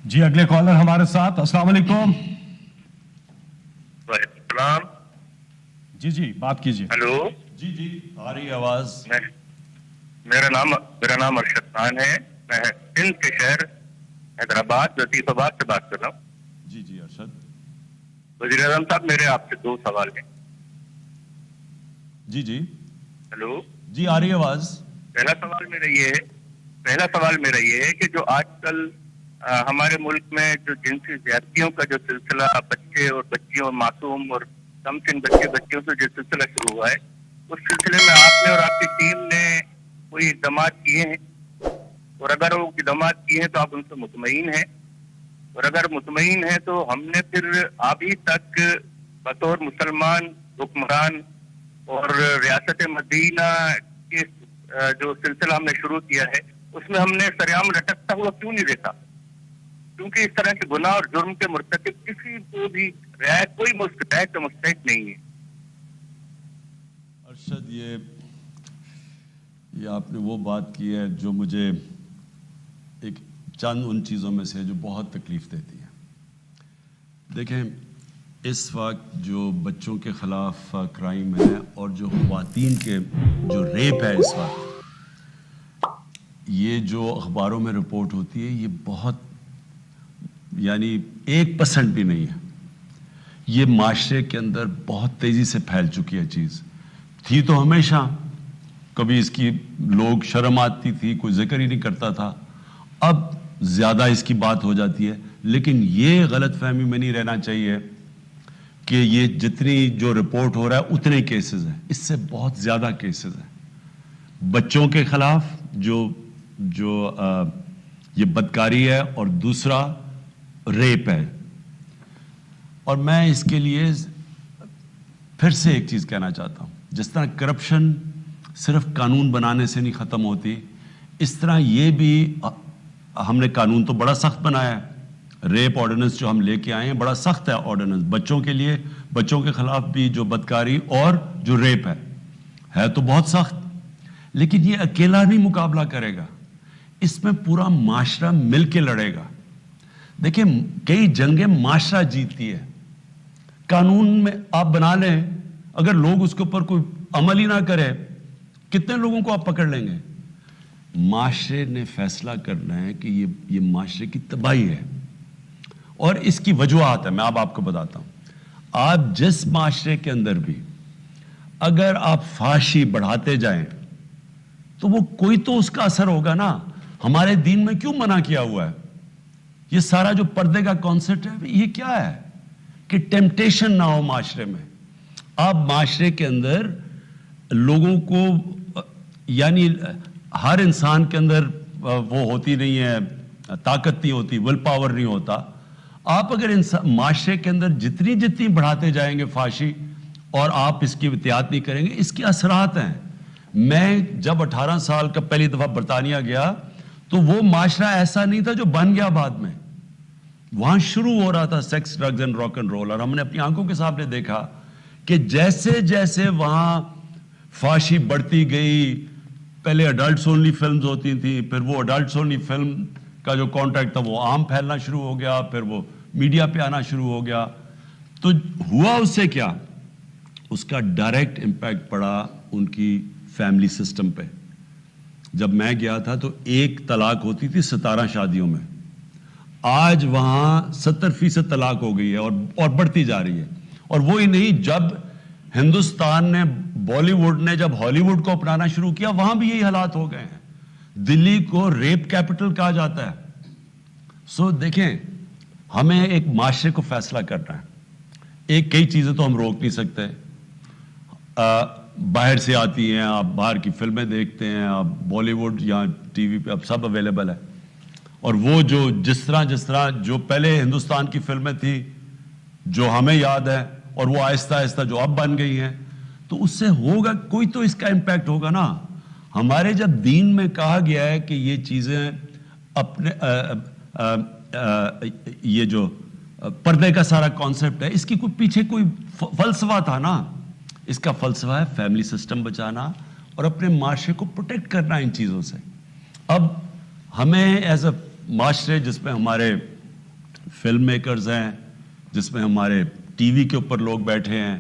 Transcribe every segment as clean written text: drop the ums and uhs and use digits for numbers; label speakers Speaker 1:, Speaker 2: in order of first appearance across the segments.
Speaker 1: जी अगले कॉलर हमारे साथ। अस्सलाम वालेकुम।
Speaker 2: सलाम।
Speaker 1: जी जी बात कीजिए।
Speaker 2: हेलो।
Speaker 1: जी जी आ रही है आवाज।
Speaker 2: मेरा नाम अरशद खान है। मैं सिंध के शहर हैदराबाद लतीफाबाद से बात कर रहा हूँ।
Speaker 1: जी जी अरशद।
Speaker 2: वज़ीर आज़म साहब, मेरे आपसे 2 सवाल हैं।
Speaker 1: जी जी।
Speaker 2: हेलो।
Speaker 1: जी आ रही है आवाज।
Speaker 2: पहला सवाल मेरा ये है कि जो आजकल हमारे मुल्क में जो जिनसी ज्यादतियों का जो सिलसिला बच्चे और बच्चियों, मासूम और कम सिन बच्चियों से जो सिलसिला शुरू हुआ है, उस सिलसिले में आपने और आपकी टीम ने कोई इक़दाम किए हैं? और अगर वो इक़दाम किए हैं तो आप उनसे मुतमईन हैं? और अगर मुतमईन हैं तो हमने फिर अभी तक बतौर मुसलमान हुक्मरान और रियासत मदीना के जो सिलसिला हमने शुरू किया है, उसमें हमने सरेआम लटकता हुआ क्यों नहीं देखा? क्योंकि इस तरह के गुनाह और जुर्म के मुर्तकिब किसी को भी रियायत कोई रियायत का मुस्तहिक नहीं है।
Speaker 1: अरशद ये आपने वो बात की है जो मुझे एक चंद उन चीज़ों में से जो बहुत तकलीफ देती है। देखें, इस वक्त जो बच्चों के ख़िलाफ़ क्राइम है और जो ख़वातीन के जो रेप है इस वक्त, ये जो अखबारों में रिपोर्ट होती है, ये बहुत यानी 1% भी नहीं है। ये माशरे के अंदर बहुत तेज़ी से फैल चुकी है चीज़। थी तो हमेशा, कभी इसकी लोग शर्म आती थी, कोई जिक्र ही नहीं करता था, अब ज़्यादा इसकी बात हो जाती है। लेकिन ये गलतफहमी में नहीं रहना चाहिए कि ये जितनी जो रिपोर्ट हो रहा है उतने केसेस हैं, इससे बहुत ज़्यादा केसेस हैं बच्चों के ख़िलाफ़ जो ये बदकारी है, और दूसरा रेप है। और मैं इसके लिए फिर से एक चीज़ कहना चाहता हूँ, जिस तरह करप्शन सिर्फ कानून बनाने से नहीं ख़त्म होती, इस तरह ये भी हमने कानून तो बड़ा सख्त बनाया है। रेप ऑर्डिनेंस जो हम लेके आए हैं बड़ा सख्त है ऑर्डिनेंस बच्चों के लिए, बच्चों के ख़िलाफ़ भी जो बदकारी और जो रेप है तो बहुत सख्त। लेकिन ये अकेला नहीं मुकाबला करेगा, इसमें पूरा माशरा मिल के लड़ेगा। देखिए, कई जंगें माशरा जीतती है। कानून में आप बना लें, अगर लोग उसके ऊपर कोई अमल ही ना करें, कितने लोगों को आप पकड़ लेंगे? माशरे ने फैसला करना है कि ये माशरे की तबाही है, और इसकी वजूहात है। मैं अब आपको बताता हूं। आप जिस माशरे के अंदर भी अगर आप फांसी बढ़ाते जाएं तो वो कोई तो उसका असर होगा ना। हमारे दीन में क्यों मना किया हुआ है? ये सारा जो पर्दे का कॉन्सेप्ट है, ये क्या है कि टेम्पटेशन ना हो माशरे में। आप माशरे के अंदर लोगों को, यानी हर इंसान के अंदर वो होती नहीं है, ताकत नहीं होती, विल पावर नहीं होता। आप अगर माशरे के अंदर जितनी जितनी बढ़ाते जाएंगे फांसी, और आप इसकी एहतियात नहीं करेंगे, इसके असरात हैं। मैं जब 18 साल का पहली दफ़ा बरतानिया गया तो वो माशरा ऐसा नहीं था जो बन गया बाद में। वहां शुरू हो रहा था sex, drugs and rock and roll, और हमने अपनी आंखों के सामने देखा कि जैसे जैसे वहां फांसी बढ़ती गई, पहले अडल्ट ओनली फिल्म्स होती थी, फिर वो अडल्ट ओनली फिल्म का जो कॉन्ट्रैक्ट था वो आम फैलना शुरू हो गया, फिर वो मीडिया पे आना शुरू हो गया। तो हुआ उससे क्या? उसका डायरेक्ट इम्पैक्ट पड़ा उनकी फैमिली सिस्टम पे। जब मैं गया था तो 1 तलाक होती थी 17 शादियों में, आज वहां 70% तलाक हो गई है, और बढ़ती जा रही है। और वो ही नहीं, जब हिंदुस्तान ने, बॉलीवुड ने जब हॉलीवुड को अपनाना शुरू किया, वहां भी यही हालात हो गए हैं। दिल्ली को रेप कैपिटल कहा जाता है। सो देखें, हमें एक माशरे को फैसला करना है। कई चीजें तो हम रोक नहीं सकते, बाहर से आती हैं, आप बाहर की फिल्में देखते हैं, आप बॉलीवुड या टीवी पे अब सब अवेलेबल है। और वो जो जिस तरह जो पहले हिंदुस्तान की फिल्में थी जो हमें याद है, और वो आहिस्ता आहिस्ता जो अब बन गई हैं, तो उससे होगा, कोई तो इसका इम्पैक्ट होगा ना। हमारे जब दीन में कहा गया है कि ये चीज़ें अपने ये जो पर्दे का सारा कॉन्सेप्ट है, इसकी कोई पीछे कोई फलसफा था ना। इसका फलसफा है फैमिली सिस्टम बचाना और अपने माशरे को प्रोटेक्ट करना इन चीज़ों से। अब हमें एज अ माशरे जिसमें हमारे فلم میکرز ہیں جس میں ہمارے ٹی وی کے اوپر لوگ بیٹھے ہیں,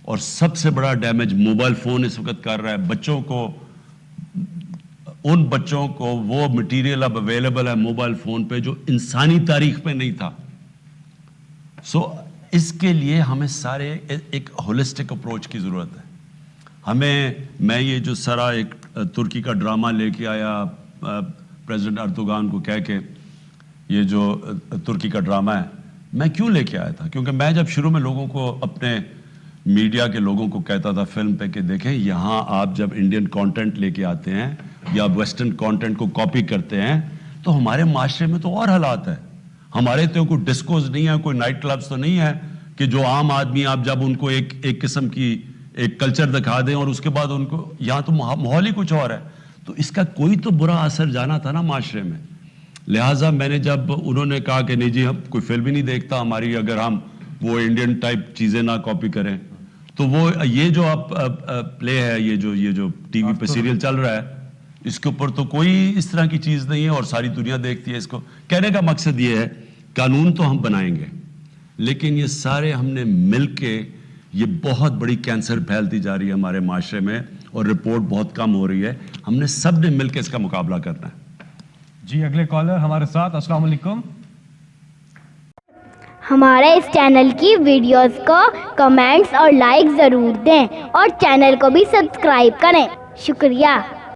Speaker 1: اور سب سے بڑا ڈیمیج موبائل فون اس وقت کر رہا ہے بچوں کو. ان بچوں کو وہ مٹیریل اب اویلیبل ہے موبائل فون پہ جو انسانی تاریخ پہ نہیں تھا. سو اس کے لیے ہمیں سارے ایک ہولسٹک اپروچ کی ضرورت ہے. میں یہ جو سارا ایک ترکی کا ڈرامہ لے کے آیا پریزیڈنٹ اردوغان کو کہہ کے, یہ جو ترکی کا ڈرامہ ہے, میں کیوں لے کے آیا تھا؟ کیونکہ میں جب شروع میں لوگوں کو, اپنے میڈیا کے لوگوں کو کہتا تھا فلم پہ کہ دیکھیں یہاں آپ جب انڈین کانٹینٹ لے کے آتے ہیں یا ویسٹرن کانٹینٹ کو کاپی کرتے ہیں تو ہمارے معاشرے میں تو اور حالات ہیں. ہمارے تو کوئی ڈسکوز نہیں ہے, کوئی نائٹ کلبز تو نہیں ہے کہ جو عام آدمی آپ جب ان کو ایک قسم کی ایک کلچر دکھا دیں اور اس کے بعد ان کو, یہاں تو ماحول ہی کچھ اور ہے. تو اس کا کوئی تو برا اثر جانا تھا نا معاشرے میں. لہٰذا میں نے جب انہوں نے کہا کہ نہیں جی ہم کوئی فلم ہی نہیں دیکھتا ہماری اگر ہم وہ انڈین ٹائپ چیزیں نہ کاپی کریں, تو وہ یہ جو آپ پلے ہے, یہ جو ٹی وی پہ سیریل چل رہا ہے, اس کے اوپر تو کوئی اس طرح کی چیز نہیں ہے اور ساری دنیا دیکھتی ہے اس کو. کہنے کا مقصد یہ ہے قانون تو ہم بنائیں گے, لیکن یہ سارے ہم نے مل کے, یہ بہت بڑی کینسر پھیلتی جا رہی ہے ہمارے معاشرے میں اور رپورٹ بہت کم ہو رہی ہے. ہم نے سب نے مل کے اس کا مقابلہ کرنا ہے.
Speaker 3: جی اگلے کالر ہمارے ساتھ. السلام علیکم.
Speaker 4: ہمارے اس چینل کی ویڈیوز کو کمنٹس اور لائک ضرور دیں اور چینل کو بھی سبسکرائب کریں. شکریہ.